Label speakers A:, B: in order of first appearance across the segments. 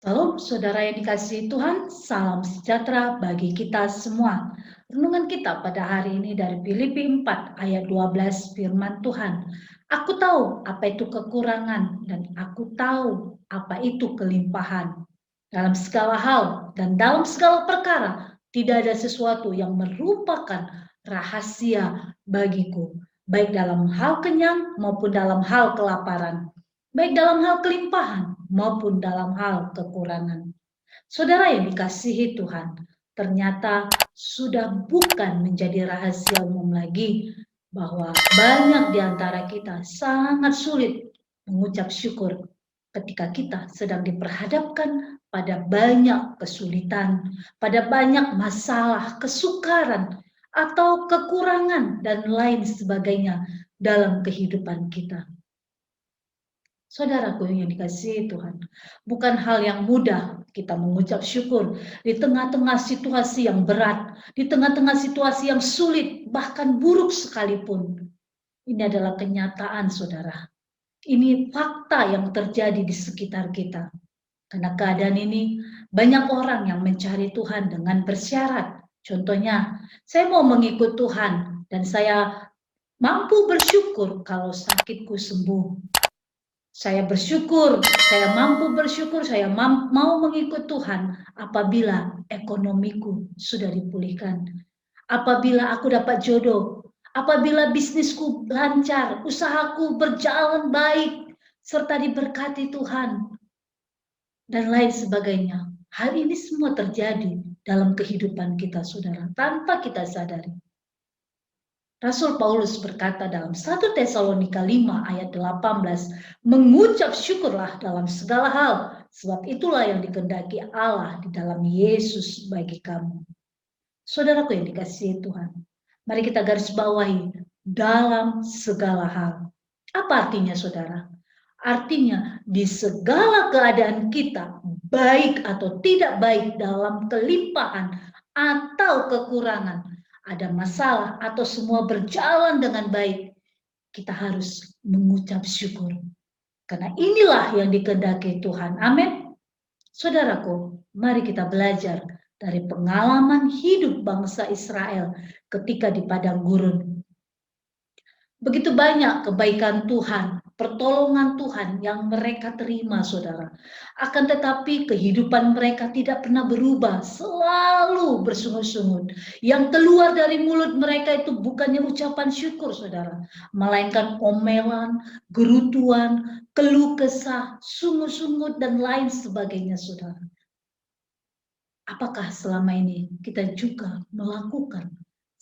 A: Salam saudara yang dikasihi Tuhan, salam sejahtera bagi kita semua. Renungan kita pada hari ini dari Filipi 4 ayat 12 firman Tuhan. Aku tahu apa itu kekurangan dan aku tahu apa itu kelimpahan. Dalam segala hal dan dalam segala perkara tidak ada sesuatu yang merupakan rahasia bagiku. Baik dalam hal kenyang maupun dalam hal kelaparan. Baik dalam hal kelimpahan maupun dalam hal kekurangan. Saudara yang dikasihi Tuhan, ternyata sudah bukan menjadi rahasia umum lagi bahwa banyak di antara kita sangat sulit mengucap syukur ketika kita sedang diperhadapkan pada banyak kesulitan, pada banyak masalah, kesukaran, atau kekurangan dan lain sebagainya dalam kehidupan kita. Saudaraku yang dikasihi Tuhan, bukan hal yang mudah kita mengucap syukur di tengah-tengah situasi yang berat, di tengah-tengah situasi yang sulit, bahkan buruk sekalipun. Ini adalah kenyataan, saudara. Ini fakta yang terjadi di sekitar kita. Karena keadaan ini, banyak orang yang mencari Tuhan dengan bersyarat. Contohnya, saya mau mengikut Tuhan dan saya mampu bersyukur kalau sakitku sembuh. Saya bersyukur, saya mampu bersyukur, saya mau mengikut Tuhan apabila ekonomiku sudah dipulihkan. Apabila aku dapat jodoh, apabila bisnisku lancar, usahaku berjalan baik, serta diberkati Tuhan, dan lain sebagainya. Hal ini semua terjadi dalam kehidupan kita, saudara, tanpa kita sadari. Rasul Paulus berkata dalam 1 Tesalonika 5 ayat 18, mengucap syukurlah dalam segala hal, sebab itulah yang dikehendaki Allah di dalam Yesus bagi kamu. Saudaraku yang dikasihi Tuhan, mari kita garis bawahi dalam segala hal. Apa artinya, saudara? Artinya di segala keadaan kita, baik atau tidak baik, dalam kelimpahan atau kekurangan, ada masalah atau semua berjalan dengan baik, kita harus mengucap syukur. Karena inilah yang dikehendaki Tuhan. Amin. Saudaraku, mari kita belajar dari pengalaman hidup bangsa Israel ketika di padang gurun. Begitu banyak kebaikan Tuhan, pertolongan Tuhan yang mereka terima, saudara. Akan tetapi kehidupan mereka tidak pernah berubah, selalu bersungut-sungut. Yang keluar dari mulut mereka itu bukannya ucapan syukur, saudara, melainkan omelan, gerutuan, keluh kesah, sungut-sungut, dan lain sebagainya, saudara. Apakah selama ini kita juga melakukan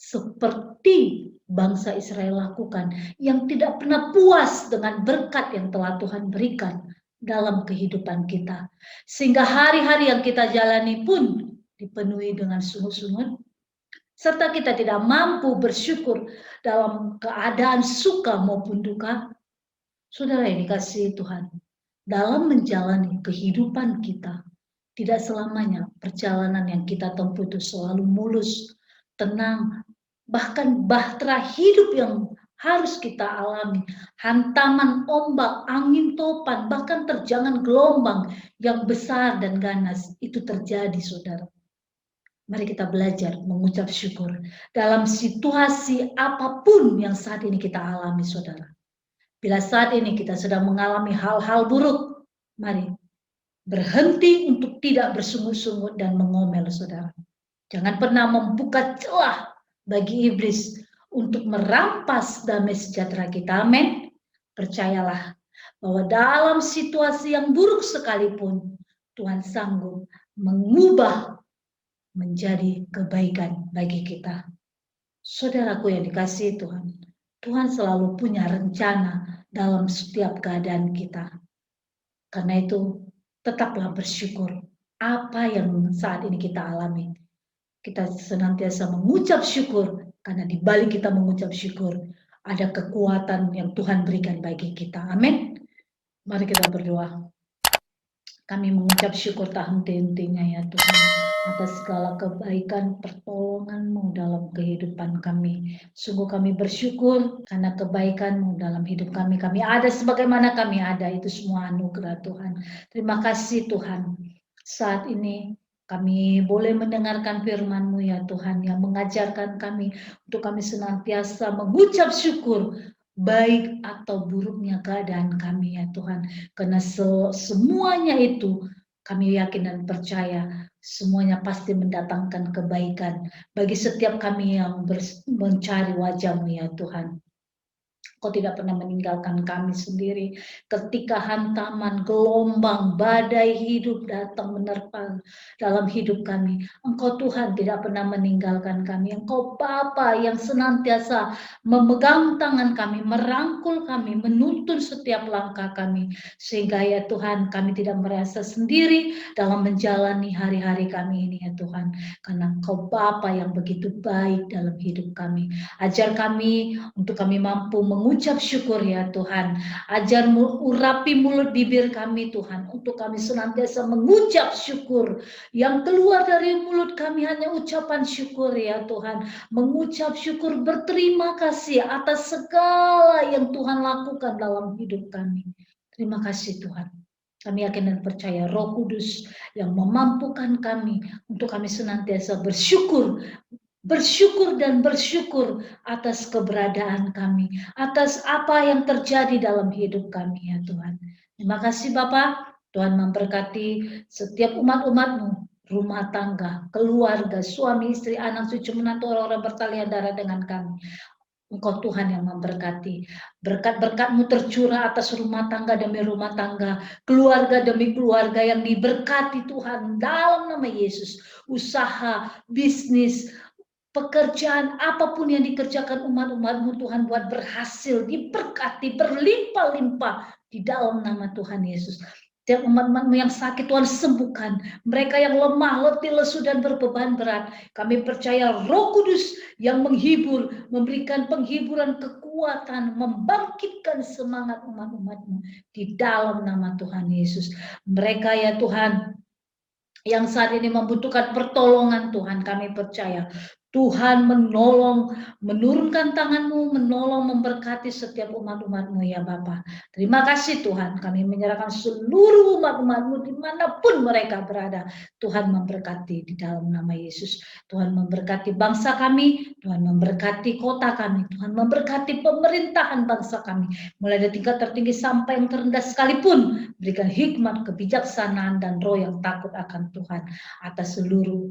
A: seperti bangsa Israel lakukan, yang tidak pernah puas dengan berkat yang telah Tuhan berikan dalam kehidupan kita, sehingga hari-hari yang kita jalani pun dipenuhi dengan sungut-sungut, serta kita tidak mampu bersyukur dalam keadaan suka maupun duka. Saudara yang dikasihi Tuhan, dalam menjalani kehidupan kita, tidak selamanya perjalanan yang kita tempuh itu selalu mulus, tenang, bahkan bahtera hidup yang harus kita alami, hantaman ombak, angin topan, bahkan terjangan gelombang yang besar dan ganas, itu terjadi, saudara. Mari kita belajar mengucap syukur dalam situasi apapun yang saat ini kita alami, saudara. Bila saat ini kita sedang mengalami hal-hal buruk, mari berhenti untuk tidak bersungut-sungut dan mengomel, saudara. Jangan pernah membuka celah bagi iblis untuk merampas damai sejahtera kita. Amin. Percayalah bahwa dalam situasi yang buruk sekalipun, Tuhan sanggup mengubah menjadi kebaikan bagi kita. Saudaraku yang dikasihi Tuhan, Tuhan selalu punya rencana dalam setiap keadaan kita. Karena itu, tetaplah bersyukur apa yang saat ini kita alami. Kita senantiasa mengucap syukur, karena di balik kita mengucap syukur, ada kekuatan yang Tuhan berikan bagi kita. Amin. Mari kita berdoa. Kami mengucap syukur tak henti-hentinya ya Tuhan, atas segala kebaikan pertolongan-Mu dalam kehidupan kami. Sungguh kami bersyukur karena kebaikan-Mu dalam hidup kami. Kami ada sebagaimana kami ada, itu semua anugerah Tuhan. Terima kasih Tuhan. Saat ini kami boleh mendengarkan firman-Mu ya Tuhan, yang mengajarkan kami untuk kami senantiasa mengucap syukur baik atau buruknya keadaan kami ya Tuhan. Karena semuanya itu kami yakin dan percaya semuanya pasti mendatangkan kebaikan bagi setiap kami yang mencari wajah-Mu ya Tuhan. Kau tidak pernah meninggalkan kami sendiri. Ketika hantaman, gelombang, badai hidup datang menerpa dalam hidup kami, Engkau Tuhan tidak pernah meninggalkan kami. Engkau Bapa yang senantiasa memegang tangan kami, merangkul kami, menuntun setiap langkah kami. Sehingga ya Tuhan, kami tidak merasa sendiri dalam menjalani hari-hari kami ini ya Tuhan. Karena Engkau Bapa yang begitu baik dalam hidup kami. Ajar kami untuk kami mampu mengucap syukur ya Tuhan. Ajar urapi mulut bibir kami Tuhan, untuk kami senantiasa mengucap syukur. Yang keluar dari mulut kami hanya ucapan syukur ya Tuhan. Mengucap syukur, berterima kasih atas segala yang Tuhan lakukan dalam hidup kami. Terima kasih Tuhan. Kami yakin dan percaya Roh Kudus yang memampukan kami untuk kami senantiasa bersyukur dan bersyukur atas keberadaan kami, atas apa yang terjadi dalam hidup kami ya Tuhan. Terima kasih Bapak, Tuhan memberkati setiap umat-umat-Mu, rumah tangga, keluarga, suami, istri, anak, cucu, menantu, orang-orang bertalian darah dengan kami. Engkau Tuhan yang memberkati. Berkat-berkat-Mu tercurah atas rumah tangga demi rumah tangga, keluarga demi keluarga yang diberkati Tuhan dalam nama Yesus. Usaha, bisnis, pekerjaan apapun yang dikerjakan umat-umat-Mu Tuhan buat berhasil, diberkati, berlimpah-limpah di dalam nama Tuhan Yesus. Setiap umat-umat-Mu yang sakit Tuhan sembuhkan. Mereka yang lemah, letih, lesu dan berbeban berat, kami percaya Roh Kudus yang menghibur, memberikan penghiburan, kekuatan, membangkitkan semangat umat-umat-Mu di dalam nama Tuhan Yesus. Mereka ya Tuhan yang saat ini membutuhkan pertolongan Tuhan, kami percaya Tuhan menolong, menurunkan tangan-Mu, menolong, memberkati setiap umat-umat-Mu ya Bapa. Terima kasih Tuhan, kami menyerahkan seluruh umat-umat-Mu dimanapun mereka berada. Tuhan memberkati di dalam nama Yesus. Tuhan memberkati bangsa kami, Tuhan memberkati kota kami, Tuhan memberkati pemerintahan bangsa kami. Mulai dari tingkat tertinggi sampai yang terendah sekalipun, berikan hikmat, kebijaksanaan, dan roh yang takut akan Tuhan atas seluruh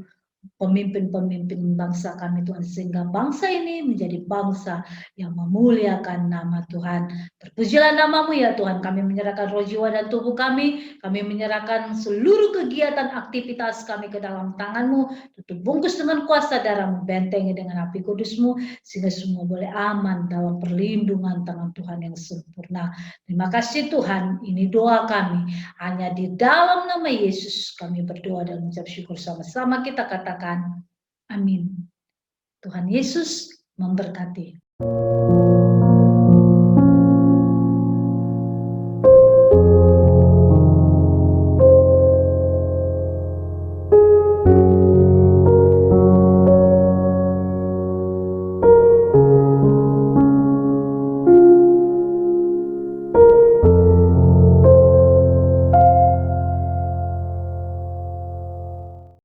A: pemimpin-pemimpin bangsa kami Tuhan, sehingga bangsa ini menjadi bangsa yang memuliakan nama Tuhan. Terpujilah nama-Mu ya Tuhan. Kami menyerahkan roh, jiwa, dan tubuh kami menyerahkan seluruh kegiatan aktivitas kami ke dalam tangan-Mu. Tutup bungkus dengan kuasa darah-Mu, bentengi dengan api kudus-Mu, sehingga semua boleh aman dalam perlindungan tangan Tuhan yang sempurna. Terima kasih Tuhan, ini doa kami. Hanya di dalam nama Yesus kami berdoa dan mengucap syukur, sama-sama kita katakan amin. Tuhan Yesus memberkati.